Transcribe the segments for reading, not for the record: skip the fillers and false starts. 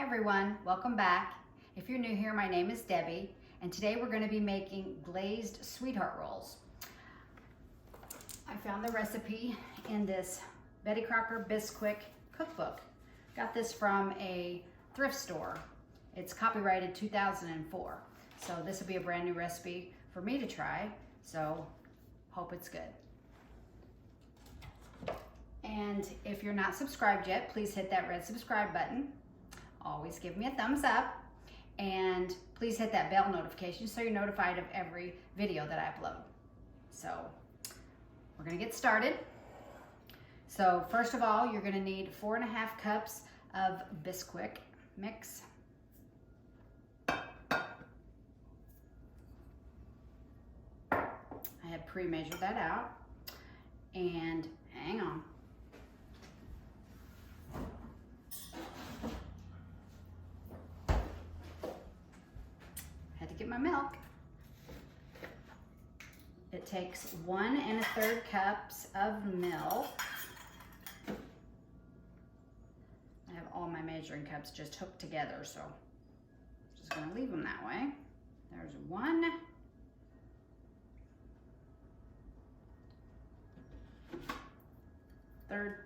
everyone, welcome back. If you're new here, my name is Debbie, and today we're going to be making glazed sweetheart rolls. I found the recipe in this Betty Crocker Bisquick cookbook. Got this from a thrift store. It's copyrighted 2004. So this will be a brand new recipe for me to try, so hope it's good. And if you're not subscribed yet, please hit that red subscribe button. Always give me a thumbs up, and please hit that bell notification so you're notified of every video that I upload. So we're gonna get started. So first of all, you're gonna need 4.5 cups of Bisquick mix. I had pre-measured that out, and hang on. Had to get my milk. It takes 1 1/3 cups of milk. I have all my measuring cups just hooked together, so I'm just gonna leave them that way. There's 1. Third.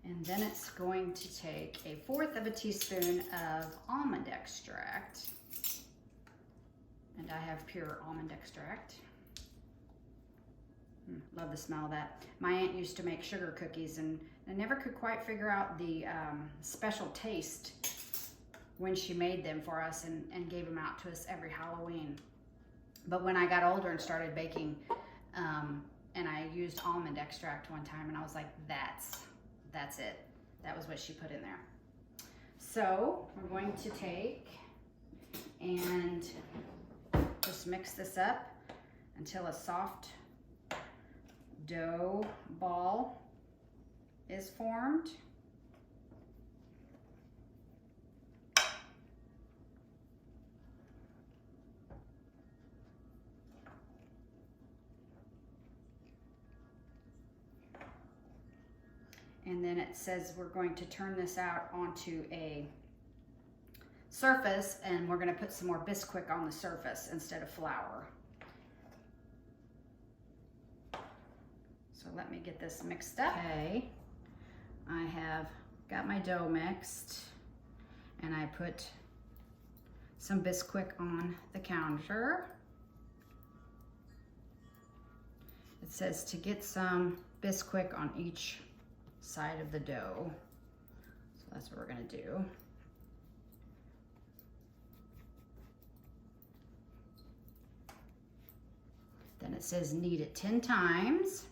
And then it's going to take 1/4 teaspoon of almond extract. And I have pure almond extract. Love the smell of that. My aunt used to make sugar cookies, and I never could quite figure out the special taste when she made them for us and gave them out to us every Halloween. But when I got older and started baking, and I used almond extract one time, and I was like, that's it. That was what she put in there. So we're going to take and just mix this up until a soft dough ball is formed. And then it says we're going to turn this out onto a surface, and we're going to put some more Bisquick on the surface instead of flour. So let me get this mixed up. Okay, I have got my dough mixed, and I put some Bisquick on the counter. It says to get some Bisquick on each side of the dough. So that's what we're gonna do. Then it says knead it 10 times.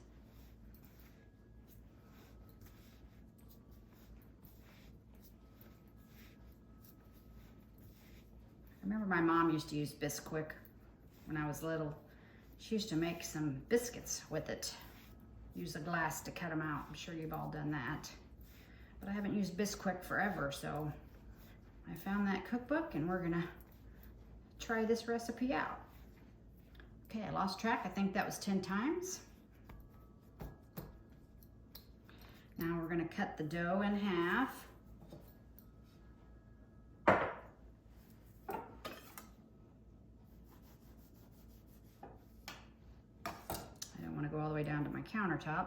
I remember my mom used to use Bisquick when I was little. She used to make some biscuits with it. Use a glass to cut them out. I'm sure you've all done that. But I haven't used Bisquick forever, so I found that cookbook, and we're gonna try this recipe out. Okay, I lost track. I think that was 10 times. Now we're gonna cut the dough in half. Go all the way down to my countertop,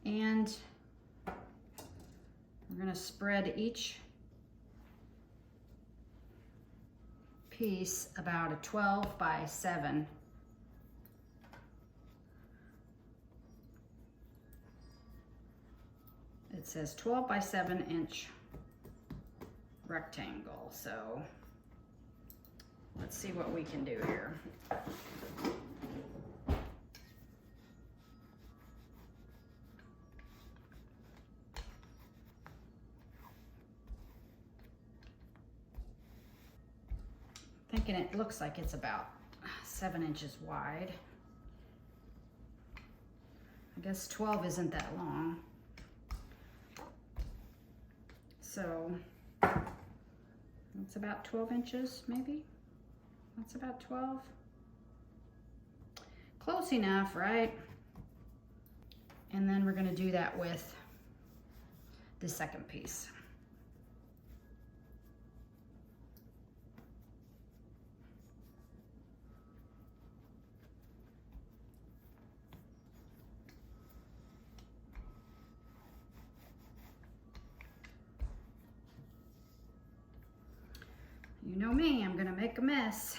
and we're going to spread each piece about a 12 by 7. It says 12 by 7 inch rectangle, so let's see what we can do here. Thinking it looks like it's about 7 inches wide. I guess 12 isn't that long. So it's about 12 inches maybe. That's about 12. Close enough, right? And then we're gonna do that with the second piece. You know me, I'm gonna make a mess.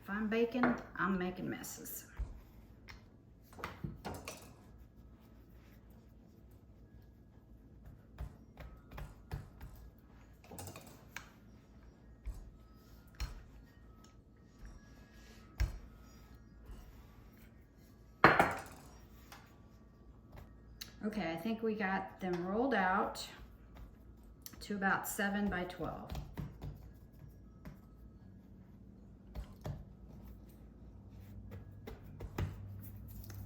If I'm baking, I'm making messes. Okay, I think we got them rolled out to about 7 by 12.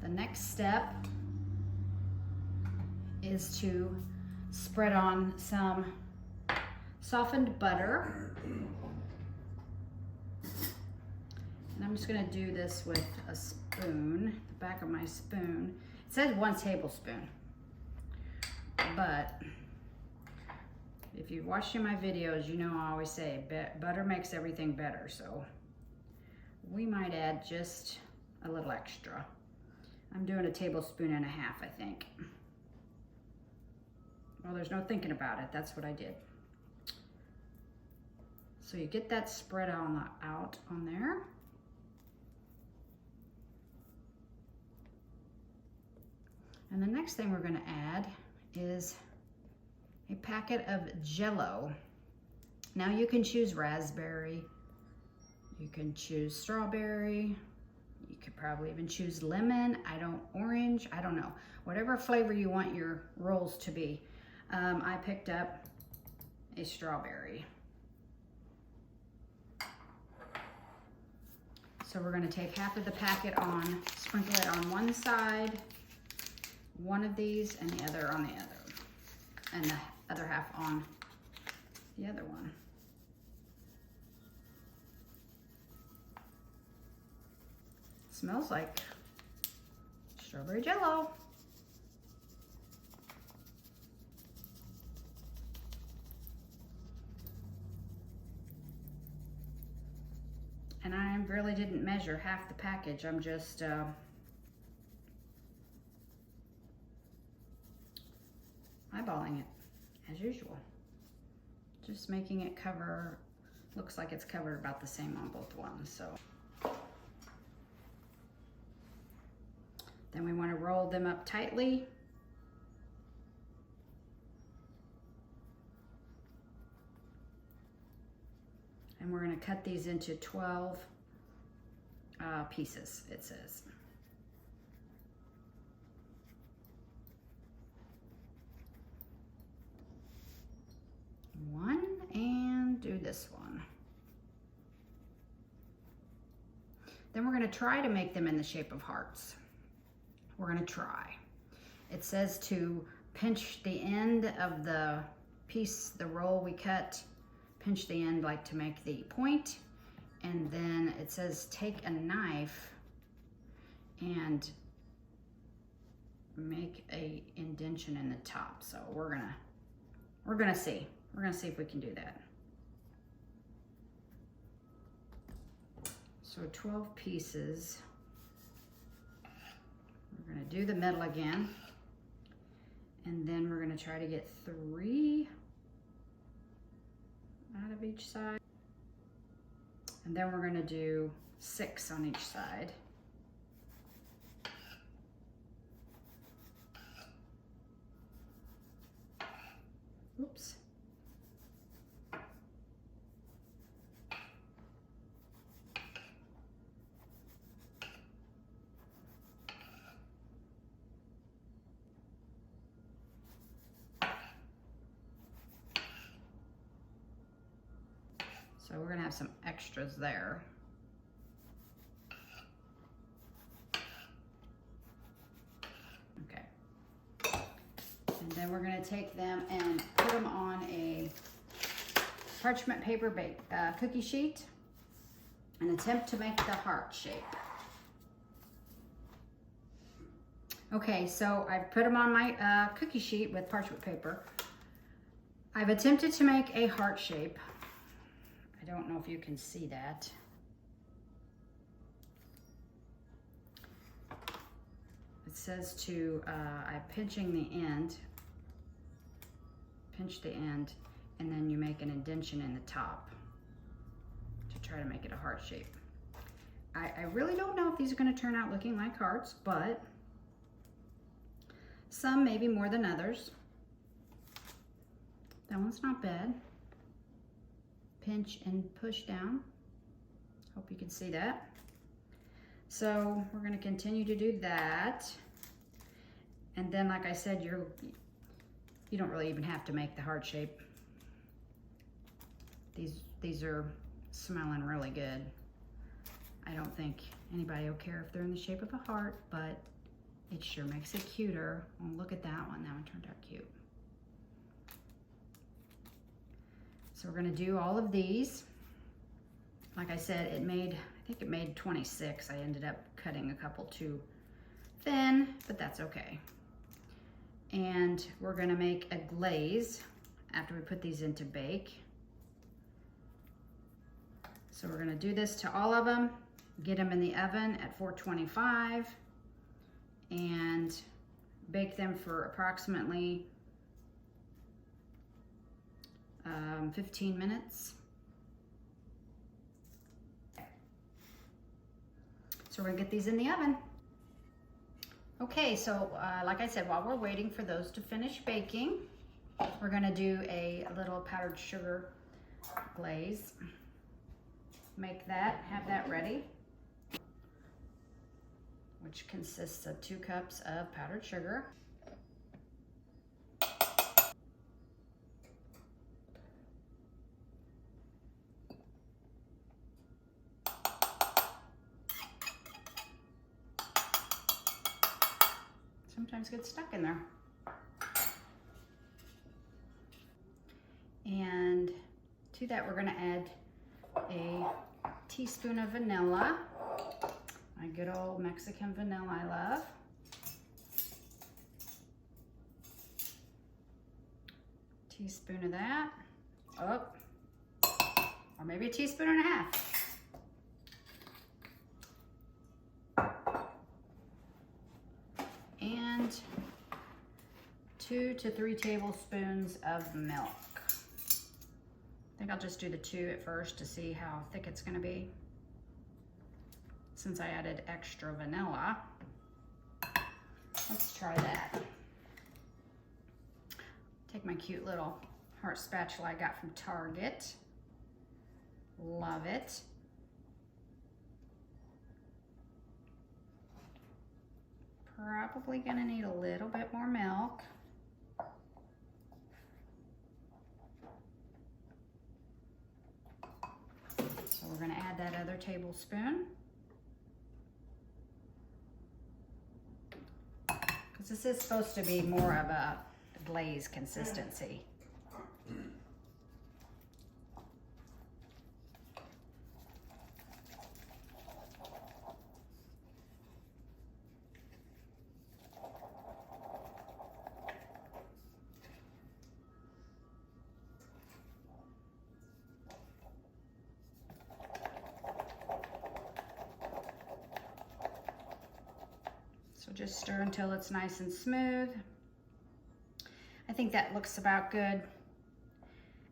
The next step is to spread on some softened butter. And I'm just gonna do this with a spoon, the back of my spoon. It says 1 tablespoon, but if you've watched my videos, you know I always say butter makes everything better, so we might add just a little extra. I'm doing 1.5 tablespoons, I think. Well, there's no thinking about it. That's what I did. So you get that spread out on there. And the next thing we're going to add is a packet of Jell-O. Now you can choose raspberry, you can choose strawberry, you could probably even choose lemon, orange, I don't know. Whatever flavor you want your rolls to be. I picked up a strawberry. So we're gonna take half of the packet on, sprinkle it on one side, one of these, and the other on the other. And the other half on the other one. Smells like strawberry Jell-O. And I really didn't measure half the package. I'm just eyeballing it as usual. Just making it cover, looks like it's covered about the same on both ones, so. Then we want to roll them up tightly. And we're going to cut these into 12 pieces, it says. One, and do this one. Then we're going to try to make them in the shape of hearts. We're going to try. It says to pinch the end of the piece, the roll we cut, pinch the end like to make the point, and then it says take a knife and make a indention in the top. So we're gonna see. We're gonna see if we can do that. So 12 pieces. We're gonna do the middle again, and then we're gonna try to get 3 out of each side. And then we're gonna do 6 on each side. Oops. So we're gonna have some extras there. Okay. And then we're gonna take them and put them on a parchment paper cookie sheet and attempt to make the heart shape. Okay, so I've put them on my cookie sheet with parchment paper. I've attempted to make a heart shape. I don't know if you can see that. It says to, I'm pinching the end, pinch the end, and then you make an indention in the top to try to make it a heart shape. I really don't know if these are going to turn out looking like hearts, but some maybe more than others. That one's not bad. Pinch and push down. Hope you can see that. So we're going to continue to do that. And then, like I said, you don't really even have to make the heart shape. These are smelling really good. I don't think anybody will care if they're in the shape of a heart, but it sure makes it cuter. Oh, look at that one. That one turned out cute. So we're going to do all of these. Like I said, I think it made 26. I ended up cutting a couple too thin, but that's okay. And we're going to make a glaze after we put these into bake. So we're going to do this to all of them, get them in the oven at 425, and bake them for approximately 15 minutes. So we're gonna get these in the oven. Okay, so like I said, while we're waiting for those to finish baking, we're gonna do a little powdered sugar glaze. Make that, have that ready, which consists of 2 cups of powdered sugar. Sometimes gets stuck in there. And to that we're gonna add a teaspoon of vanilla. My good old Mexican vanilla I love. Teaspoon of that. Oh, or maybe a teaspoon and a half. And 2 to 3 tablespoons of milk. I think I'll just do the 2 at first to see how thick it's going to be, since I added extra vanilla. Let's try that. Take my cute little heart spatula I got from Target. Love it. Probably gonna need a little bit more milk. So we're gonna add that other tablespoon. Because this is supposed to be more of a glaze consistency. So just stir until it's nice and smooth. I think that looks about good.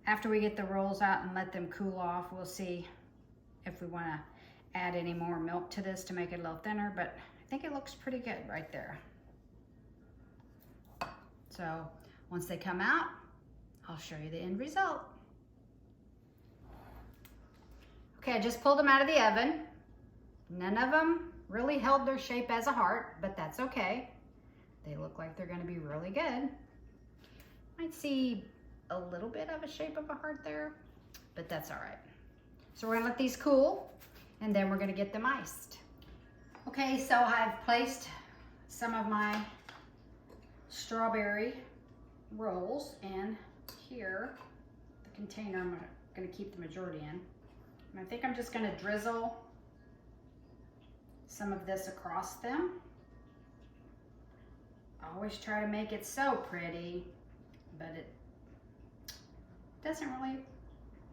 After we get the rolls out and let them cool off, we'll see if we want to add any more milk to this to make it a little thinner, but I think it looks pretty good right there. So once they come out, I'll show you the end result. Okay, I just pulled them out of the oven. None of them really held their shape as a heart, but that's okay. They look like they're gonna be really good. Might see a little bit of a shape of a heart there, but that's all right. So we're gonna let these cool, and then we're gonna get them iced. Okay, so I've placed some of my strawberry rolls in here, the container I'm gonna keep the majority in. And I think I'm just gonna drizzle some of this across them. always try to make it so pretty, but it doesn't really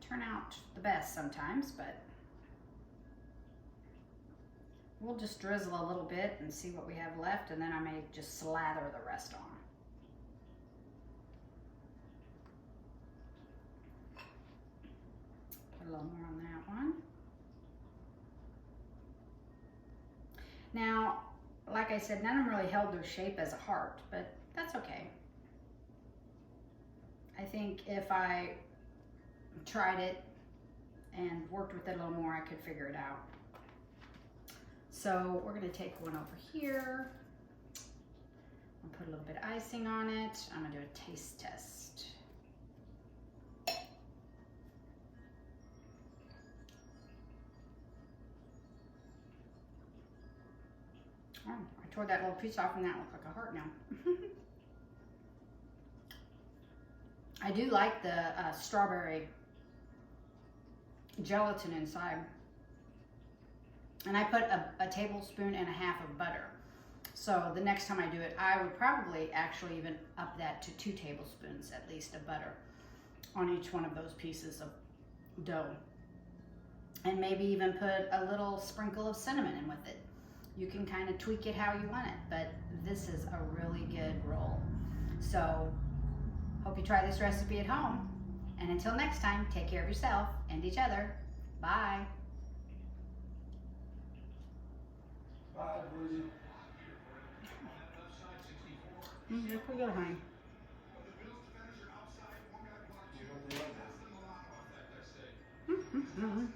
turn out the best sometimes, but we'll just drizzle a little bit and see what we have left, and then I may just slather the rest on. Put a little more on that one. Now, like I said, none of them really held their shape as a heart, but that's okay. I think if I tried it and worked with it a little more, I could figure it out. So we're gonna take one over here. I'll put a little bit of icing on it. I'm gonna do a taste test. Oh, I tore that little piece off and that looks like a heart now. I do like the strawberry gelatin inside. And I put a tablespoon and a half of butter. So the next time I do it, I would probably actually even up that to 2 tablespoons at least of butter on each one of those pieces of dough. And maybe even put a little sprinkle of cinnamon in with it. You can kind of tweak it how you want it, but this is a really good roll. So hope you try this recipe at home. And until next time, take care of yourself and each other. Bye. Bye, Bridget. You're pretty good, honey. You want the other?